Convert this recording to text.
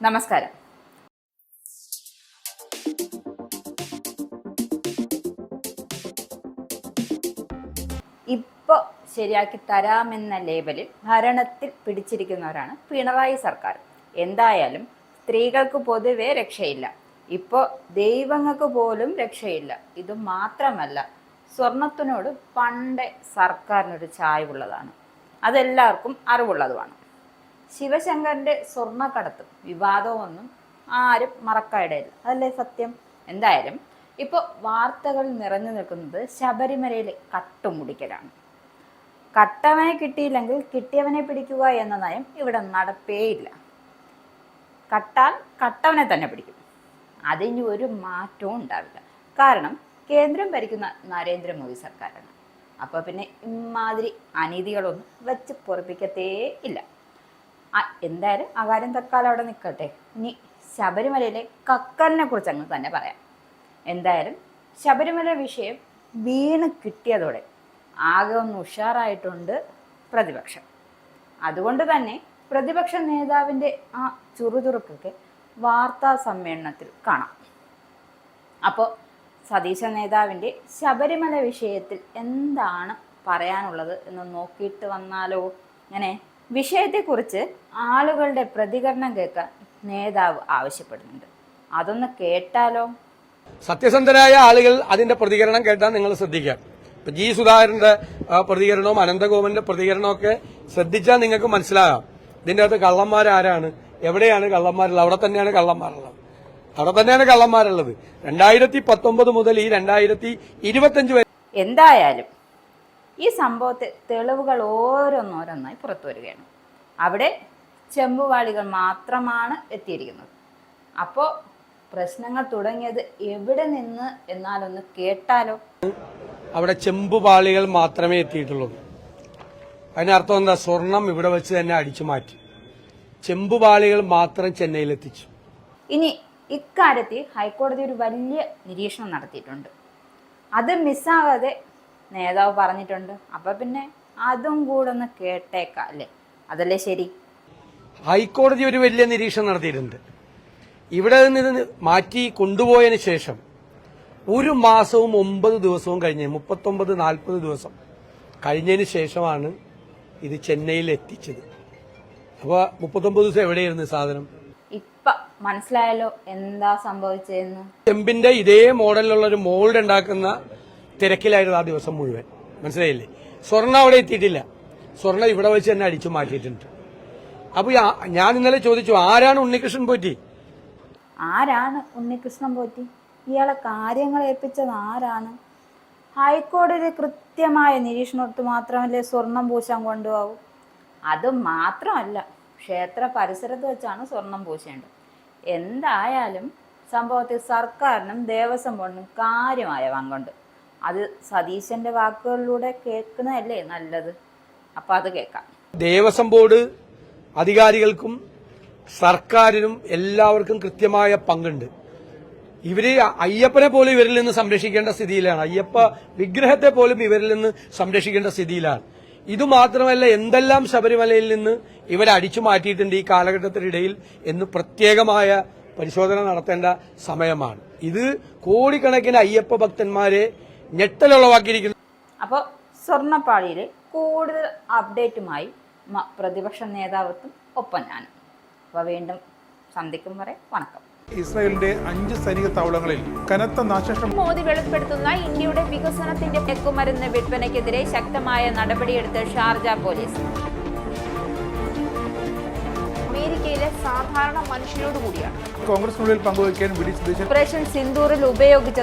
നമസ്കാരം. ഇപ്പോൾ ശരിയാക്കി തരാമെന്ന ലേബലിൽ ഭരണത്തിൽ പിടിച്ചിരിക്കുന്നവരാണ് പിണറായി സർക്കാർ. എന്തായാലും സ്ത്രീകൾക്ക് പൊതുവെ രക്ഷയില്ല, ഇപ്പോൾ ദൈവങ്ങൾക്ക് പോലും രക്ഷയില്ല. ഇത് മാത്രമല്ല, സ്വർണത്തിനോട് പണ്ടേ സർക്കാരിനൊരു ചായ്വുള്ളതാണ്, അതെല്ലാവർക്കും അറിവുള്ളതുമാണ്. ശിവശങ്കറിൻ്റെ സ്വർണ്ണക്കടത്തും വിവാദമൊന്നും ആരും മറക്കാനിടയില്ല, അതല്ലേ സത്യം? എന്തായാലും ഇപ്പോൾ വാർത്തകൾ നിറഞ്ഞു നിൽക്കുന്നത് ശബരിമലയിലെ കട്ടുമുടിക്കലാണ്. കട്ടവനെ കിട്ടിയില്ലെങ്കിൽ കിട്ടിയവനെ പിടിക്കുക എന്ന നയം ഇവിടെ നടപ്പേയില്ല. കട്ടാൽ കട്ടവനെ തന്നെ പിടിക്കും, അതിന് ഒരു മാറ്റവും ഉണ്ടാവില്ല. കാരണം കേന്ദ്രം ഭരിക്കുന്ന നരേന്ദ്രമോദി സർക്കാരാണ്. അപ്പോൾ പിന്നെ ഇമാതിരി അനീതികളൊന്നും വെച്ച് പൊറപ്പിക്കത്തേ ഇല്ല. എന്തായാലും ആ കാര്യം തൽക്കാലം അവിടെ നിൽക്കട്ടെ. ഇനി ശബരിമലയിലെ കക്കലിനെ കുറിച്ച് അങ്ങ് തന്നെ പറയാം. എന്തായാലും ശബരിമല വിഷയം വീണ് കിട്ടിയതോടെ ആകെ ഒന്ന് ഉഷാറായിട്ടുണ്ട് പ്രതിപക്ഷം. അതുകൊണ്ട് തന്നെ പ്രതിപക്ഷ നേതാവിൻ്റെ ആ ചുറുചുറുക്കൊക്കെ വാർത്താ സമ്മേളനത്തിൽ കാണാം. അപ്പോൾ സതീശ നേതാവിൻ്റെ ശബരിമല വിഷയത്തിൽ എന്താണ് പറയാനുള്ളത് എന്ന് നോക്കിയിട്ട് വന്നാലോ? ഇങ്ങനെ വിഷയത്തെക്കുറിച്ച് ആളുകളുടെ പ്രതികരണം കേൾക്കാൻ നേതാവ് ആവശ്യപ്പെടുന്നുണ്ട്. അതൊന്ന് കേട്ടാലോ? സത്യസന്ധരായ ആളുകൾ അതിന്റെ പ്രതികരണം കേട്ടാൽ നിങ്ങൾ ശ്രദ്ധിക്കാം. ഇപ്പൊ ജി സുധാകരന്റെ പ്രതികരണവും അനന്തഗോപന്റെ പ്രതികരണവും ഒക്കെ ശ്രദ്ധിച്ചാൽ നിങ്ങൾക്ക് മനസ്സിലാകാം ഇതിന്റെ അകത്ത് കള്ളന്മാരാരാണ്, എവിടെയാണ് കള്ളന്മാരുള്ളത്. അവിടെ തന്നെയാണ് കള്ളന്മാരുള്ളത്. 2019 മുതൽ ഈ 2025 വരെ. എന്തായാലും ഈ സംഭവത്തെ തെളിവുകൾ ഓരോന്നോരോന്നായി പുറത്തു വരികയാണ്. അവിടെ ചെമ്പുവാളികൾ മാത്രമാണ് എത്തിയിരിക്കുന്നത്. അപ്പോൾ പ്രശ്നങ്ങൾ തുടങ്ങിയത് എവിടെ നിന്ന് എന്നാലൊന്ന് കേട്ടാലോ? അവിടെ ചെമ്പുപാളികൾ മാത്രമേ എത്തിയിട്ടുള്ളൂ. അതിനർത്ഥം എന്താ? സ്വർണം ഇവിടെ വെച്ച് തന്നെ അടിച്ചു മാറ്റി, ചെമ്പുപാളികൾ മാത്രം ചെന്നൈയിലെത്തിച്ചു. ഇനി ഇക്കാര്യത്തിൽ ഹൈക്കോടതി ഒരു വലിയ നിരീക്ഷണം നടത്തിയിട്ടുണ്ട്. അത് മിസ്സാകാതെ നേതാവ് പറഞ്ഞിട്ടുണ്ട്. അപ്പൊ പിന്നെ അതും കൂടെ ഒന്ന് കേട്ടേക്കാം അല്ലേ? അതല്ലേ ശരി? ഹൈക്കോടതി ഒരു വലിയ നിരീക്ഷണം നടത്തിയിട്ടുണ്ട്. ഇവിടെ നിന്ന് മാറ്റി കൊണ്ടുപോയതിന് ശേഷം 1 മാസവും 9 ദിവസവും കഴിഞ്ഞ് 39-40 ദിവസം കഴിഞ്ഞതിന് ശേഷമാണ് ഇത് ചെന്നൈയിൽ എത്തിച്ചത്. അപ്പോൾ 39 ദിവസം എവിടെയായിരുന്നു സാധനം? ഇപ്പൊ മനസ്സിലായല്ലോ എന്താ സംഭവിച്ചതെന്ന്. ചെമ്പിന്റെ ഇതേ മോഡലിലുള്ള ഒരു മോൾഡ് ഉണ്ടാക്കുന്ന തിരക്കിലായിരുന്നു ആ ദിവസം മുഴുവൻ. മനസ്സിലായില്ലേ? സ്വർണ്ണം അവിടെ എത്തിയിട്ടില്ല, സ്വർണ്ണം ഇവിടെ വെച്ച് തന്നെ അടിച്ചു മാറ്റിയിട്ടുണ്ട്. അപ്പൊ ഞാൻ ഇന്നലെ ചോദിച്ചു, ആരാണ് ഉണ്ണികൃഷ്ണൻ പോറ്റി? ആരാണ് ഉണ്ണികൃഷ്ണൻ പോറ്റി? ഇയാളെ കാര്യങ്ങൾ ഏൽപ്പിച്ചത് ആരാണ്? ഹൈക്കോടതി കൃത്യമായ നിരീക്ഷണത്ത് മാത്രമല്ലേ സ്വർണം പൂശാൻ കൊണ്ടുപോകും. അത് മാത്രമല്ല, ക്ഷേത്ര പരിസരത്ത് വെച്ചാണ് സ്വർണം പൂശേണ്ടത്. എന്തായാലും സംഭവത്തിൽ സർക്കാരിനും ദേവസ്വം ബോർഡിനും കാര്യമായ പങ്കുണ്ട്. അത് സതീശന്റെ വാക്കുകളിലൂടെ കേൾക്കുന്നതല്ലേ നല്ലത്. അപ്പൊ അത് കേൾക്കാം. ദേവസ്വം ബോർഡ് അധികാരികൾക്കും സർക്കാരിനും എല്ലാവർക്കും കൃത്യമായ പങ്കുണ്ട്. ഇവര് അയ്യപ്പനെ പോലും ഇവരിൽ നിന്ന് സംരക്ഷിക്കേണ്ട സ്ഥിതിയിലാണ്, അയ്യപ്പ വിഗ്രഹത്തെ പോലും ഇവരിൽ നിന്ന് സംരക്ഷിക്കേണ്ട സ്ഥിതിയിലാണ്. ഇതുമാത്രമല്ല, എന്തെല്ലാം ശബരിമലയിൽ നിന്ന് ഇവരെ അടിച്ചു മാറ്റിയിട്ടുണ്ട് ഈ കാലഘട്ടത്തിനിടയിൽ എന്ന് പ്രത്യേകമായ പരിശോധന നടത്തേണ്ട സമയമാണ്. ഇത് കോടിക്കണക്കിന് അയ്യപ്പ ഭക്തന്മാരെ ഞെട്ടലുളവാക്കിയിരിക്കുന്നു. അപ്പോൾ സ്വർണ്ണപ്പാളിയിലെ കൂടുതൽ അപ്ഡേറ്റുമായി പ്രതിപക്ഷ നേതാവത്തും ഒപ്പം ഞാനും. അപ്പോൾ വീണ്ടും സന്ധിക്കും വരെ വണക്കം. ഇസ്രായേലിന്റെ 5 സൈനിക താവളങ്ങളിൽ കനത്ത നാശനഷ്ടം. മോദി വെളിപ്പെടുത്തുന്ന ഇന്ത്യയുടെ വികസനത്തിന്റെ മയക്കുമരുന്ന് വിൽപ്പനയ്ക്കെതിരെ ശക്തമായ നടപടിയെടുത്ത് ഷാർജ പോലീസ്. അമേരിക്കയിലെ സാധാരണ മനുഷ്യരോട് കൂടിയാണ് കോൺഗ്രസിനുള്ളിൽ പങ്കുവയ്ക്കാൻ വി ഡി സതീശൻ ഓപ്പറേഷൻ സിന്ദൂറിൽ ഉപയോഗിച്ച